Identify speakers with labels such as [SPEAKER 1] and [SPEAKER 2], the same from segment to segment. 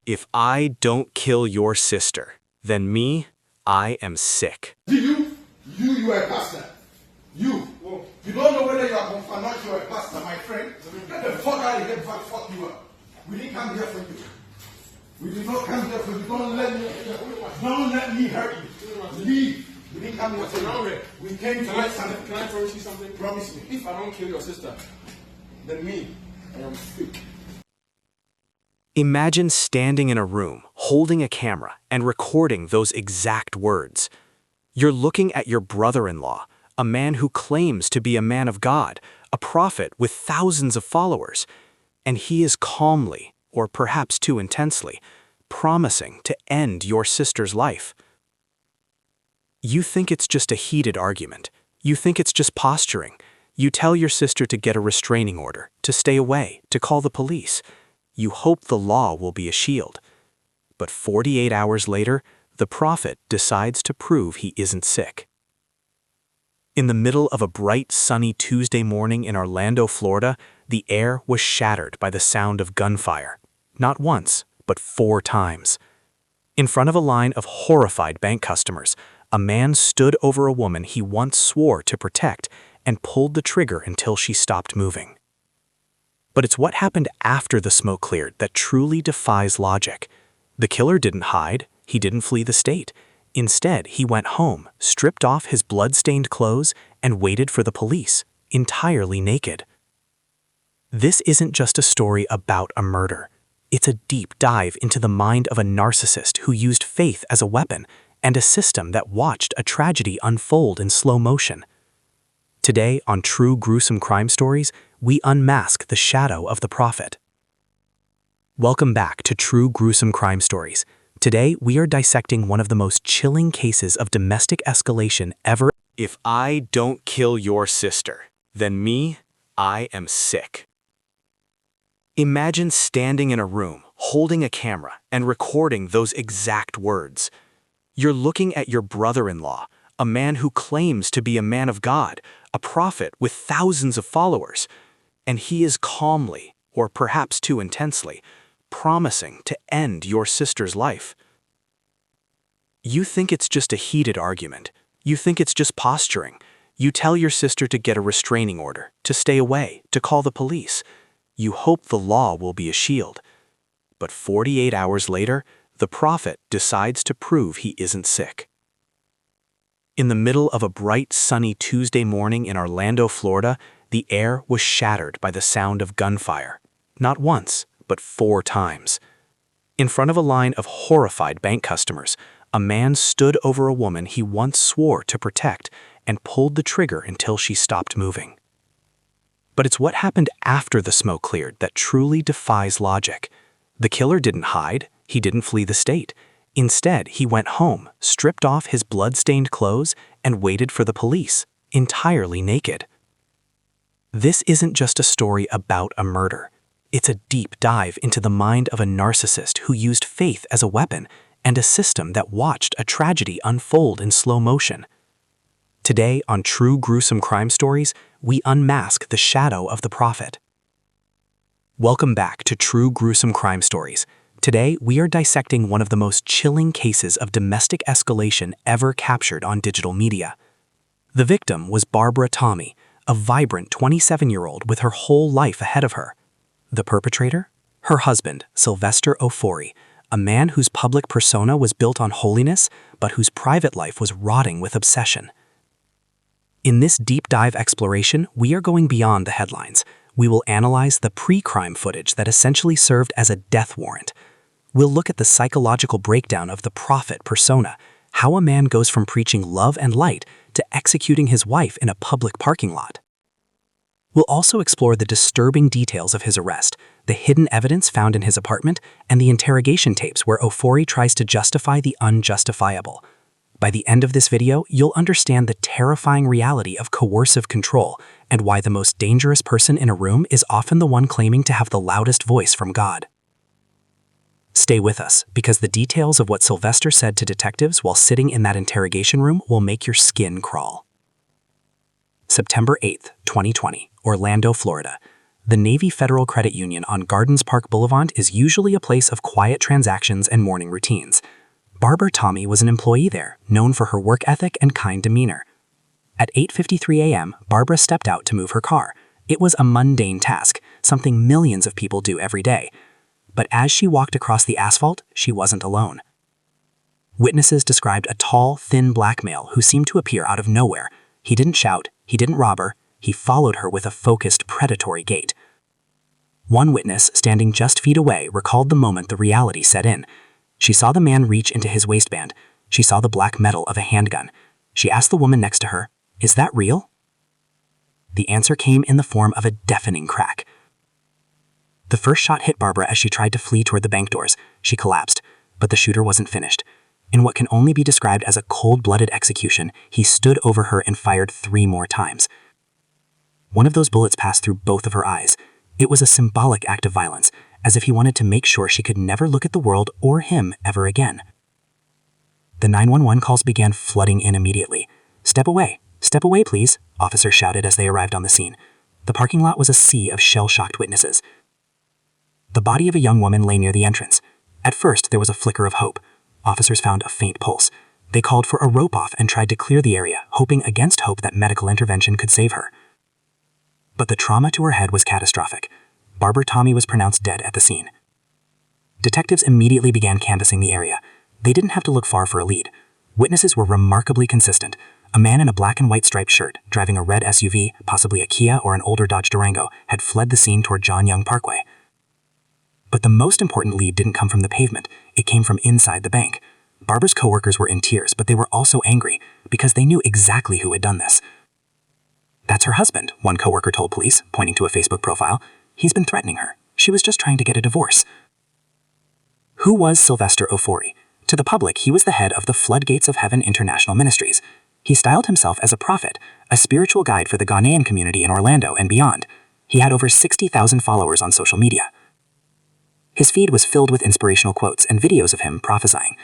[SPEAKER 1] If I don't kill your sister, then me, I am sick.
[SPEAKER 2] You are a pastor. You don't know whether you are or not. You are a pastor, my friend. Get the fuck out of here before I fuck you up. We didn't come here for you. We did not come here for you. Don't let me hurt you. Leave. We didn't come here for you. We came to get something.
[SPEAKER 3] Can I promise you something?
[SPEAKER 2] Promise me.
[SPEAKER 3] If I don't kill your sister, then me, I am sick.
[SPEAKER 1] Imagine standing in a room, holding a camera, and recording those exact words. You're looking at your brother-in-law, a man who claims to be a man of God, a prophet with thousands of followers, and he is calmly, or perhaps too intensely, promising to end your sister's life. You think it's just a heated argument. You think it's just posturing. You tell your sister to get a restraining order, to stay away, to call the police. You hope the law will be a shield. But 48 hours later, the prophet decides to prove he isn't sick. In the middle of a bright, sunny Tuesday morning in Orlando, Florida, the air was shattered by the sound of gunfire. Not once, but 4 times. In front of a line of horrified bank customers, a man stood over a woman he once swore to protect and pulled the trigger until she stopped moving. But it's what happened after the smoke cleared that truly defies logic. The killer didn't hide, he didn't flee the state. Instead, he went home, stripped off his blood-stained clothes, and waited for the police, entirely naked. This isn't just a story about a murder. It's a deep dive into the mind of a narcissist who used faith as a weapon and a system that watched a tragedy unfold in slow motion. Today on True Gruesome Crime Stories, we unmask the shadow of the prophet. Welcome back to True Gruesome Crime Stories. Today, we are dissecting one of the most chilling cases of domestic escalation ever. If I don't kill your sister, then me, I am sick. Imagine standing in a room, holding a camera, and recording those exact words. You're looking at your brother-in-law, a man who claims to be a man of God, a prophet with thousands of followers, and he is calmly, or perhaps too intensely, promising to end your sister's life. You think it's just a heated argument. You think it's just posturing. You tell your sister to get a restraining order, to stay away, to call the police. You hope the law will be a shield. But 48 hours later, the prophet decides to prove he isn't sick. In the middle of a bright, sunny Tuesday morning in Orlando, Florida, the air was shattered by the sound of gunfire. Not once, but 4 times. In front of a line of horrified bank customers, a man stood over a woman he once swore to protect and pulled the trigger until she stopped moving. But it's what happened after the smoke cleared that truly defies logic. The killer didn't hide, he didn't flee the state. Instead, he went home, stripped off his blood-stained clothes, and waited for the police, entirely naked. This isn't just a story about a murder. It's a deep dive into the mind of a narcissist who used faith as a weapon and a system that watched a tragedy unfold in slow motion. Today on True Gruesome Crime Stories, we unmask the shadow of the prophet. Welcome back to True Gruesome Crime Stories. Today, we are dissecting one of the most chilling cases of domestic escalation ever captured on digital media. The victim was Barbara Tommey, a vibrant 27-year-old with her whole life ahead of her. The perpetrator? Her husband, Sylvester Ofori, a man whose public persona was built on holiness, but whose private life was rotting with obsession. In this deep dive exploration, we are going beyond the headlines. We will analyze the pre-crime footage that essentially served as a death warrant. We'll look at the psychological breakdown of the prophet persona, how a man goes from preaching love and light to executing his wife in a public parking lot. We'll also explore the disturbing details of his arrest, the hidden evidence found in his apartment, and the interrogation tapes where Ofori tries to justify the unjustifiable. By the end of this video, you'll understand the terrifying reality of coercive control and why the most dangerous person in a room is often the one claiming to have the loudest voice from God. Stay with us, because the details of what Sylvester said to detectives while sitting in that interrogation room will make your skin crawl. September 8th, 2020, Orlando, Florida. The Navy Federal Credit Union on Gardens Park Boulevard is usually a place of quiet transactions and morning routines. Barbara Tommey was an employee there, known for her work ethic and kind demeanor. At 8:53 a.m., Barbara stepped out to move her car. It was a mundane task, something millions of people do every day. But as she walked across the asphalt, she wasn't alone. Witnesses described a tall, thin black male who seemed to appear out of nowhere. He didn't shout, he didn't rob her, he followed her with a focused, predatory gait. One witness, standing just feet away, recalled the moment the reality set in. She saw the man reach into his waistband. She saw the black metal of a handgun. She asked the woman next to her, "Is that real?" The answer came in the form of a deafening crack. The first shot hit Barbara as she tried to flee toward the bank doors. She collapsed, but the shooter wasn't finished. In what can only be described as a cold-blooded execution, he stood over her and fired 3 more times. One of those bullets passed through both of her eyes. It was a symbolic act of violence, as if he wanted to make sure she could never look at the world or him ever again. The 911 calls began flooding in immediately. Step away, please," officers shouted as they arrived on the scene. The parking lot was a sea of shell-shocked witnesses. The body of a young woman lay near the entrance. At first, there was a flicker of hope. Officers found a faint pulse. They called for a rope-off and tried to clear the area, hoping against hope that medical intervention could save her. But the trauma to her head was catastrophic. Barbara Tommey was pronounced dead at the scene. Detectives immediately began canvassing the area. They didn't have to look far for a lead. Witnesses were remarkably consistent. A man in a black and white striped shirt, driving a red SUV, possibly a Kia or an older Dodge Durango, had fled the scene toward John Young Parkway. But the most important lead didn't come from the pavement. It came from inside the bank. Barbara's coworkers were in tears, but they were also angry because they knew exactly who had done this. "That's her husband," one coworker told police, pointing to a Facebook profile. "He's been threatening her. She was just trying to get a divorce." Who was Sylvester Ofori? To the public, he was the head of the Floodgates of Heaven International Ministries. He styled himself as a prophet, a spiritual guide for the Ghanaian community in Orlando and beyond. He had over 60,000 followers on social media. His feed was filled with inspirational quotes and videos of him prophesying.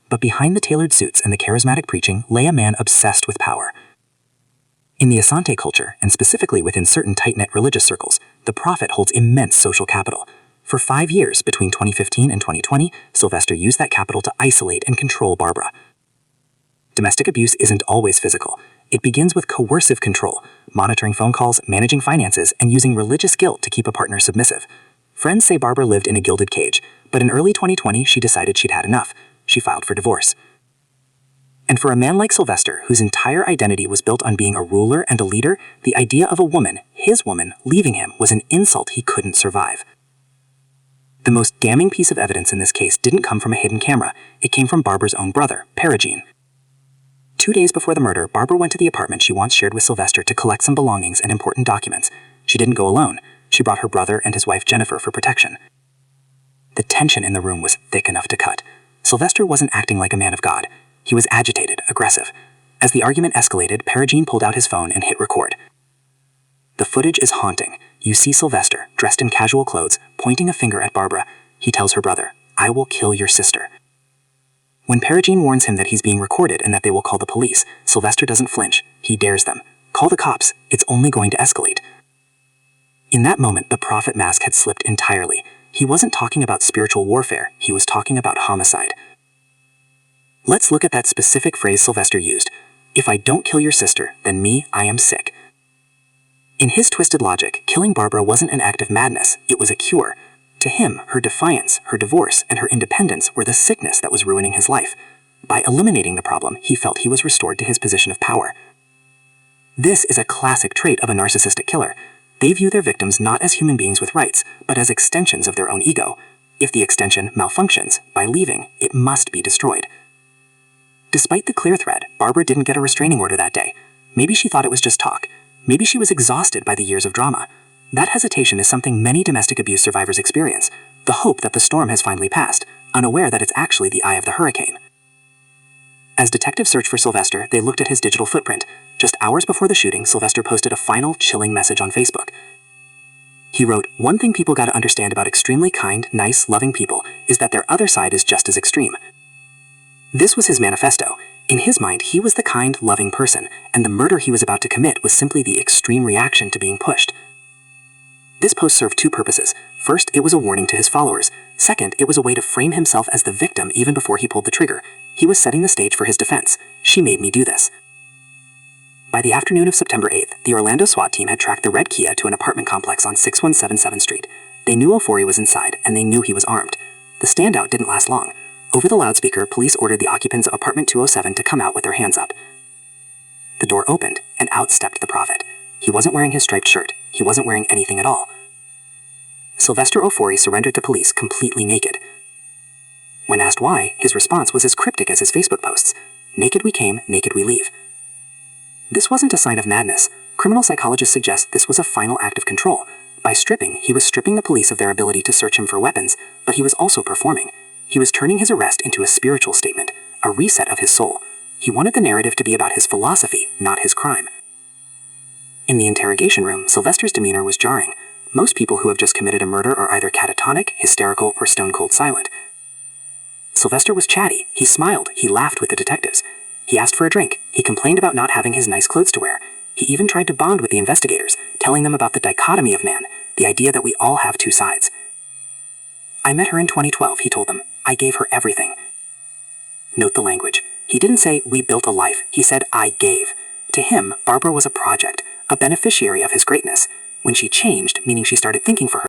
[SPEAKER 1] But behind the tailored suits and the charismatic preaching lay a man obsessed with power. In the Asante culture, and specifically within certain tight-knit religious circles, the prophet holds immense social capital. For 5 years, between 2015 and 2020, Sylvester used that capital to isolate and control Barbara. Domestic abuse isn't always physical. It begins with coercive control, monitoring phone calls, managing finances, and using religious guilt to keep a partner submissive. Friends say Barbara lived in a gilded cage, but in early 2020, she decided she'd had enough. She filed for divorce. And for a man like Sylvester, whose entire identity was built on being a ruler and a leader, the idea of a woman, his woman, leaving him was an insult he couldn't survive. The most damning piece of evidence in this case didn't come from a hidden camera. It came from Barbara's own brother, Perigene. 2 days before the murder, Barbara went to the apartment she once shared with Sylvester to collect some belongings and important documents. She didn't go alone. She brought her brother and his wife Jennifer for protection. The tension in the room was thick enough to cut. Sylvester wasn't acting like a man of God. He was agitated, aggressive. As the argument escalated, Perigene pulled out his phone and hit record. The footage is haunting. You see Sylvester, dressed in casual clothes, pointing a finger at Barbara. He tells her brother, "I will kill your sister." When Perigene warns him that he's being recorded and that they will call the police, Sylvester doesn't flinch. He dares them. "Call the cops. It's only going to escalate." In that moment, the prophet mask had slipped entirely. He wasn't talking about spiritual warfare. He was talking about homicide. Let's look at that specific phrase Sylvester used. "If I don't kill your sister, then me, I am sick." In his twisted logic, killing Barbara wasn't an act of madness. It was a cure. To him, her defiance, her divorce, and her independence were the sickness that was ruining his life. By eliminating the problem, he felt he was restored to his position of power. This is a classic trait of a narcissistic killer. They view their victims not as human beings with rights, but as extensions of their own ego. If the extension malfunctions, by leaving, it must be destroyed. Despite the clear thread, Barbara didn't get a restraining order that day. Maybe she thought it was just talk. Maybe she was exhausted by the years of drama. That hesitation is something many domestic abuse survivors experience. The hope that the storm has finally passed, unaware that it's actually the eye of the hurricane. As detectives searched for Sylvester, they looked at his digital footprint. Just hours before the shooting, Sylvester posted a final, chilling message on Facebook. He wrote, "One thing people gotta understand about extremely kind, nice, loving people is that their other side is just as extreme." This was his manifesto. In his mind, he was the kind, loving person, and the murder he was about to commit was simply the extreme reaction to being pushed.
[SPEAKER 4] This post served two purposes. First, it was a warning to his followers. Second, it was a way to frame himself as the victim even before he pulled the trigger. He was setting the stage for his defense. She made me do this. By the afternoon of September 8th, the Orlando SWAT team had tracked the red Kia to an apartment complex on 6177 7th Street. They knew Ofori was inside, and they knew he was armed. The standout didn't last long. Over the loudspeaker, police ordered the occupants of apartment 207 to come out with their hands up. The door opened, and out stepped the prophet. He wasn't wearing his striped shirt. He wasn't wearing anything at all. Sylvester Ofori surrendered to police completely naked. When asked why, his response was as cryptic as his Facebook posts. Naked we came, naked we leave. This wasn't a sign of madness. Criminal psychologists suggest this was a final act of control. By stripping, he was stripping the police of their ability to search him for weapons, but he was also performing. He was turning his arrest into a spiritual statement, a reset of his soul. He wanted the narrative to be about his philosophy, not his crime. In the interrogation room, Sylvester's demeanor was jarring. Most people who have just committed a murder are either catatonic, hysterical, or stone-cold silent. Sylvester was chatty. He smiled. He laughed with the detectives. He asked for a drink. He complained about not having his nice clothes to wear. He even tried to bond with the investigators, telling them about the dichotomy of man, the idea that we all have two sides. I met her in 2012, he told them. I gave her everything. Note the language. He didn't say, we built a life. He said, I gave. To him, Barbara was a project, a beneficiary of his greatness. When she changed, meaning she started thinking for